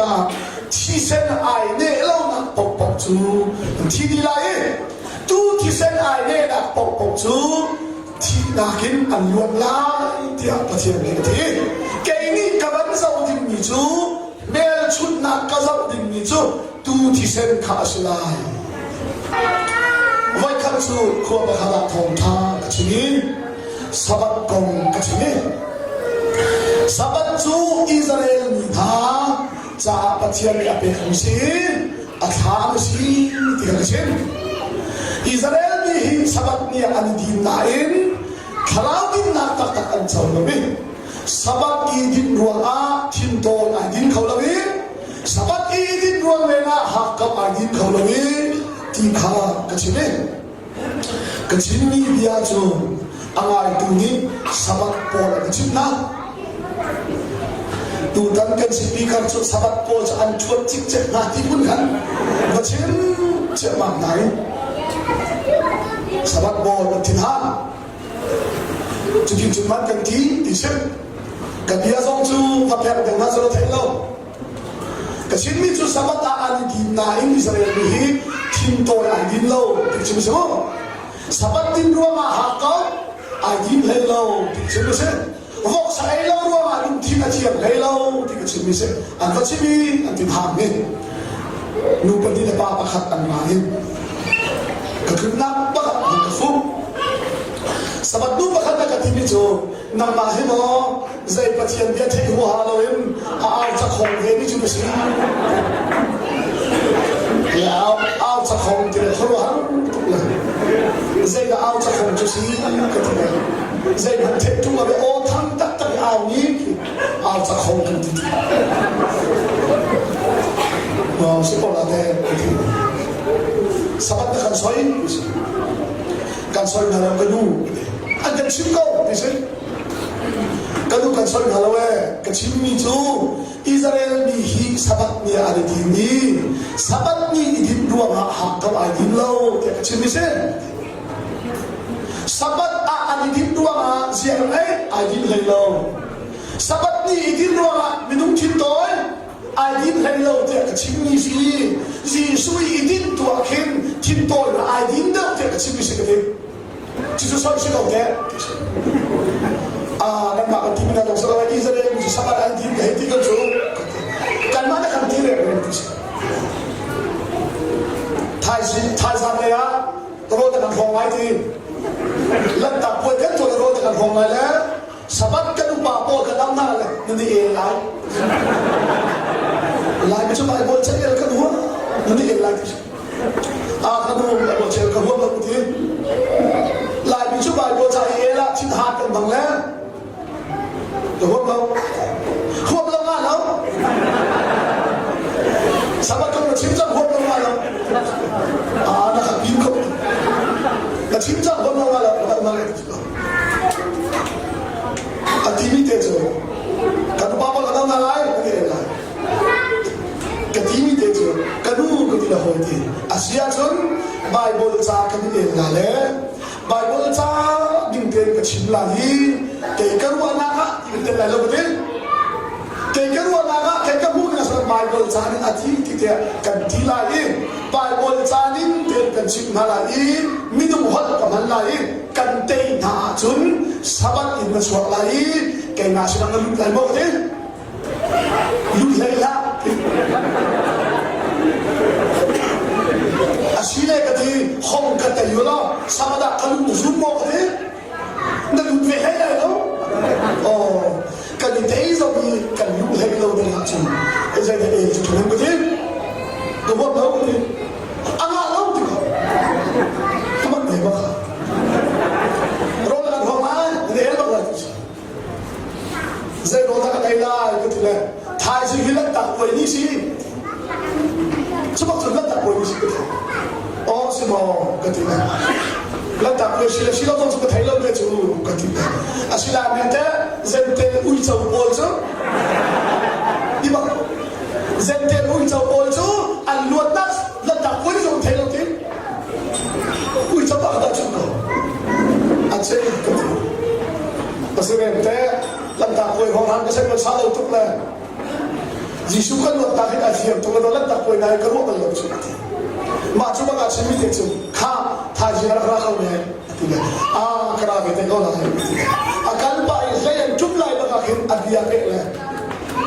กาที่เส้นไอเน่เล่านักปกปกจูที่ดีไรตู้ที่เส้นไอเน่นักปกปกจูที่นักกินอันลวงลายที่อัปเทียนนี่ที่เกนี่กับอันเจ้าดิ่งมีจูเมลชุดนักกับเจ้าดิ่งมีจูตู้ที่เส้นขาสลายไว้ขันจูขวบขนาดทองทางกชินีสบัดกงกชินีสบัดจูอิสราเอลมีท่าจะปฏิญาณเป็นคำสิอัฐามสิที่คำสิอิสราเอลมีสบัดนี้อันดีน่าอินขลาวดินนักตักตักอันเจ้าละมิสบัดอีดินรวงอาทินโตอันดินเขาละมิสบัดอีดินรวงเวน่าหักกับอันดินเขาละมิที่ข้ากชินีกชินีเดียจูอังไงตรงนี้สบัดปอดกชินนะดูดันกันสิปีกันจุดสบัดโพจะอันชวดจิกเจ็บหน้าที่คุณกันมาเช่นเจ็บมากไหนสบัดโพมันทิ้งห่างจุดที่จุดมันกันที่ที่เช่นกันเดียร์ส่งจูพับแผลเป็นมาสโลเทลโลกันชิ้นมีจุดสบัดอันดีน่าอินดิสราเอลมีทิ้งตัวอันดินโลที่เช่นไม่ใช่มั้งสบัดดินรัวมาหักก็อันดินเลยโลที่เช่นไม่ใช่วอกใส่เรารัวมาดุที่นาทีอะไรเราที่ก็ชิมิเสอันก็ชิมิอันที่ทำเนี่ยนูปฏิเดปาประคัตอันมาเห็นก็คือนับประคัตอันก็ฟุบสบัดนูประคัตก็ที่มิโจนับมาเห็นอ๋อใจปฏิญาณเดียที่หัวเราเห็นเอาจะคงเห็นมิจูไม่ใช่แล้วเอาจะคงที่เราหัวใจก็เอาจะคงจะซีก็ที่ไหนใจมันเททุ่งมาไปโอ้ทั้งตักตักเอานี้เอาจะคงกันทีเราสิบปอนด์ได้ทีสบัดกันซอยกันซอยมาแล้วก็ดูอันกันชิมก็ดิฉันก็ดูกันซอยมาแล้วเว้กันชิมมีจูอิสราเอลมีฮีสบัดเนี่ยอะไรทีนี้สบัดนี่ดินรวมหักกับไอ้ดินเล่าแต่กันชิมไม่ใช่สบัดอันนี้ดินรัวมาเสียงไอ้ดินเลยเราสบัดนี่ดินรัวมาไม่ต้องทิ้งตัวไอ้ดินเลยเราเด็กชิมนี่สิสุยดินตัวเข้มทิ้งตัวไอ้ดินเด็กชิมนี่สิกันเองที่สุดสอยสิเราเด็กนั่นมาที่มีการต้องสละอิสราเอลมีสบัดไอ้ดินเด็กที่กันจูกันมาได้คำที่เรียกเลยที่สุดไทยสามเลยอะตัวแต่กันฟองไว้ที่ลันตับป่วยกันตัวเราแต่กันคงมาแล้วสบัดกันอุปาโปกันน้ำหน้าเลยนั่นนี่เองไลายไม่ใช่ลายบอลใช้เอลกันหัวนั่นนี่เองลายที่กันหัวบอลใช้กันหัวบางทีลายไม่ใช่ลายบอลใช้เอละชิ้นหากันบางแล้วหัวเรางานแล้วสบัดกันชิ้นจังหัวเรางานแล้วนะครับยิ้มเขาแต่ชิ้นจังหัวเรางานแล้วมาเลยอันที่มีเตจูกันป้าป้ากันอะไรไม่ได้เลยกันที่มีเตจูกันดูกันที่ละหัวที่อาเซียนส่วนไบเบิลจ้ากันที่เองนั่นแหละไบเบิลจ้าดิ่งเดินกันชิมลาฮีเกี่ยวกับวันนั้นก็ดิ่งเดินอะไรก็ได้เกี่ยวกับวันนั้นก็เกี่ยวกับพูดกันส่วนไบเบิลจ้านี่อาทิตย์ที่เดียกันที่ลาฮีไบเบิลจ้านี่เดินกันชิมลาฮีมิดุหัดกับมันลาฮีกันเตยหนาจุนสบัดอินมาสวดลายแกงาสิบังลุกไหลบอกดิลุกไหลละอาชีพอะไรกันที่ห้องกันแต่อยู่แล้วสบัดกันลุกซุ่มบอกดินั่นลุกไหลเลยเนาะโอ้กันที่เตยจะมีกันลุกไหลเราเดินหาจุนไอ้ใจเองจะทำยังไงดิตัวบอกเราดิอ่างเราดิทำไมไม่บอกใจโดนตะกันได้ก็ทีละทายสิฮิลันตักป่วยนี่สิสมองถึงลันตักป่วยนี่สิก็ทีอ๋อสิมอก็ทีละลันตักป่วยสิเราต้องสุขไทยเราเนี่ยจูก็ทีละอาศิลาเนี่ยแต่เซนเตอุ้ยเจ้าบอลจูดีบ้างเซนเตอุ้ยเจ้าบอลจูอันล้วนนักลันตักป่วยนี่สุขไทยเราทีอุ้ยเจ้าบ้าได้จูก็อันเช่นก็ทีอาศิลาเนี่ยลันตักป่วยของเราก็ใช้ภาษาเราทุกเลย Jisu kan lo ta kita siam tu kalau tak kau nak kerja kalau cuma macam apa sih ni tu kah thajir kau ni kerana kita kau lah akan baik saya jumlah bagakin adia kele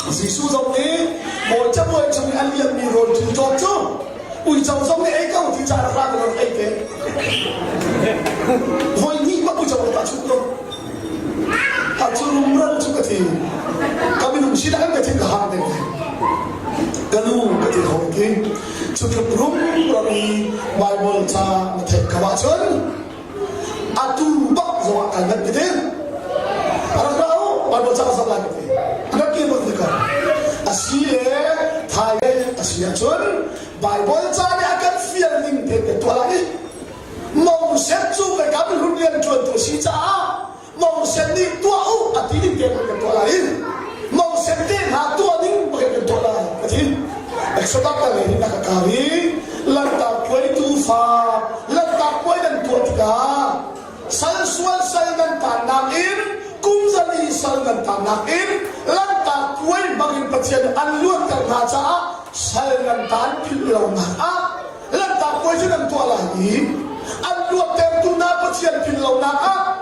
Jisu jom ni macam apa cuma alia ni rot tu ui jom ni kau di cara kau ke voi ni macam jom tak cukup tak cukup murah cukup ti kami nak mesti nak kita kahar ni kalau kita hoki cukup rum dari Bible ta macam kawasan atu bak zawak kan kita orang tahu Bible ta sahaja kita nak kita berdekat asyik thai asyik cun Bible ta ni akan feeling kita tu lagi mau setu ke kami hundian cun tu si ta mau seni tua ati ni kita tu lagi mau seni tua ni kita tu lagi Exodus kali nak kami lantak kuai tufa lantak kuai dan tua tiga sansual sal dan tanakin kumzali sal dan tanakin lantak kuai bagi pecian aluan ternaca sal dan tan pilau na lantak kuai dan tua lagi aluan tertuna pecian pilau na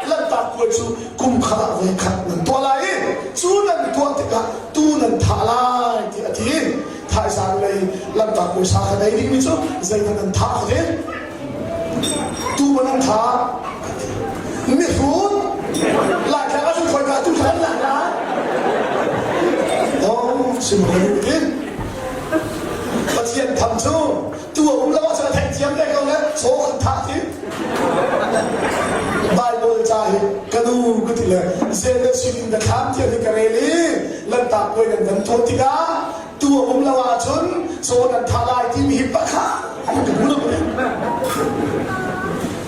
lantak kuai su kum khala vekat dan tua lagi su dan tua tiga tu dan thalai tiati Thai sang này làm tạc buổi sáng ở đây đi mình chút dây thằng thả thế tu mà thằng thả miệt phút lại cả các chúng ta tu thắng lại đó xin mời quý vị bắt chuyện thầm chú tu cũng lo cho thành chiếm đây không đấy số không thả thế Bible trai cái nu cái gì là dễ để suy nghĩ khám thì cái này đi làm tạc buổi gần gần thôi thì cả tua bung lawa chun so dan thalai ti mi pakha aku bunuh boleh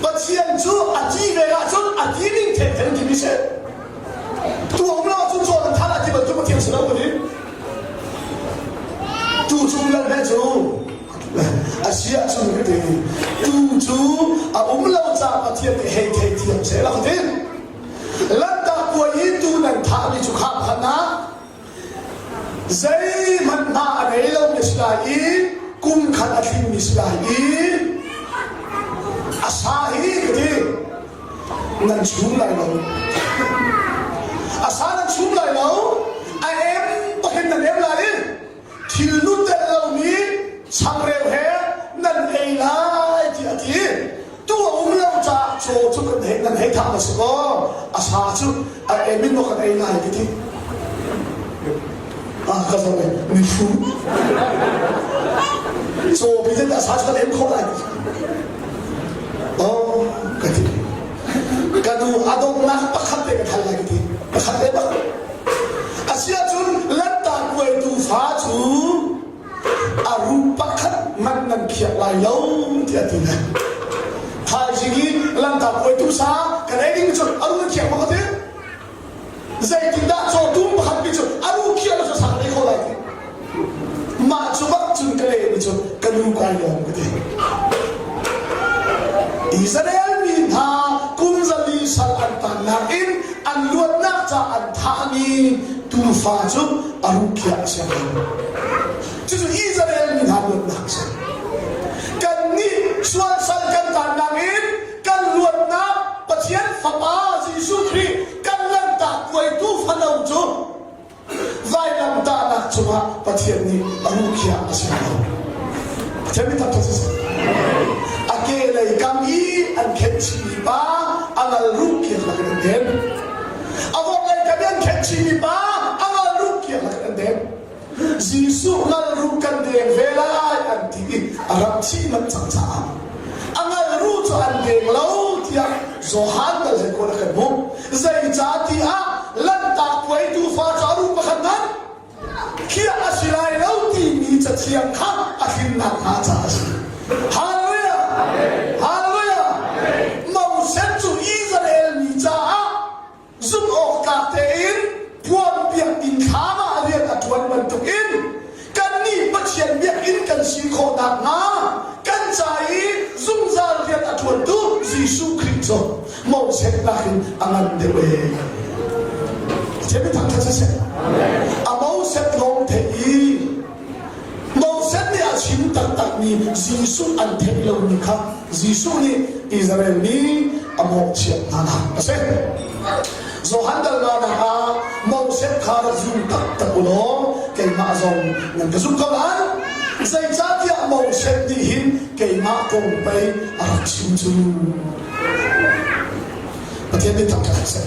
bacian chu aji vega chun aji ning the the ti se tua bung lawa chun so dan thalai ti betul betul sedap boleh tu chung lan he chu asia chun ke tu bung lawa cha pathian ke he the ti se la ke lanta ko itu dan thali chu kha khana Zai mana ada misalnya kum khatin misalnya asahi gitu nan chulai lo asana chulai lo am pakai nan em lagi thilut lo ni sangreu he nan elai ti tu lo cha cho kan he nan he tha so asa chu am min no kan elai gitu kata ni fu so bisa tak sahaja lem kau lagi kati kadu adong nak pakat dek hal lagi ti pakat dek asia cun lantak kue tu faju aru pakat manan kiat layau tiada na hal sini lantak kue tu sa kerana cun aru kiat pakat Zai tidak so tum bahan bicu, aru kia lo so sangat ekor lagi. Mak cuba cun kele bicu, kanu kaya gitu. Israel minha kumzali sal antanain anluat nakta antani tufaju aru kia siapa. Cucu Israel minha luat naksa. Kan ni suan sal kan tanain kan luat nak pasian fapa Yesus kan lantak kuai tu fanau jo vai lam ta nak cuma pathian ni arukia asyik jadi tak terus akelai kami an ketchi ba anal rukia lagan dem awak lai kami an ketchi ba anal rukia lagan dem Yesus nal rukan dem vela anti arab si man changcha angal ru cho an dem lau tiak Zohan dah sekor kerbu, zai jati lantak kuai tu fajaru pakatan, kia asilai lauti ni ceciang kah akhir nak ajas. Haleluya, haleluya. Mau sentu Israel ni jaa, zum okatein, puan biak in kama aliat atuan bentukin, kan ni bacian biak in kan siko nak na, kan cai zum zal liat atuan tu Yesus Kristus. Mau setlahin angan dewe. Jadi tak terasa. Amau setlong tei tin tak ni Jesus an thei lo ni kha Jesus ni Israel ni amo chiat na ase zo handal na ha mo set khar zum tak ulo ke ma zong nang ka zum ka ban sai cha kia mo set ni hin ke ma kong pai arak chim chu pathian ni tak ka se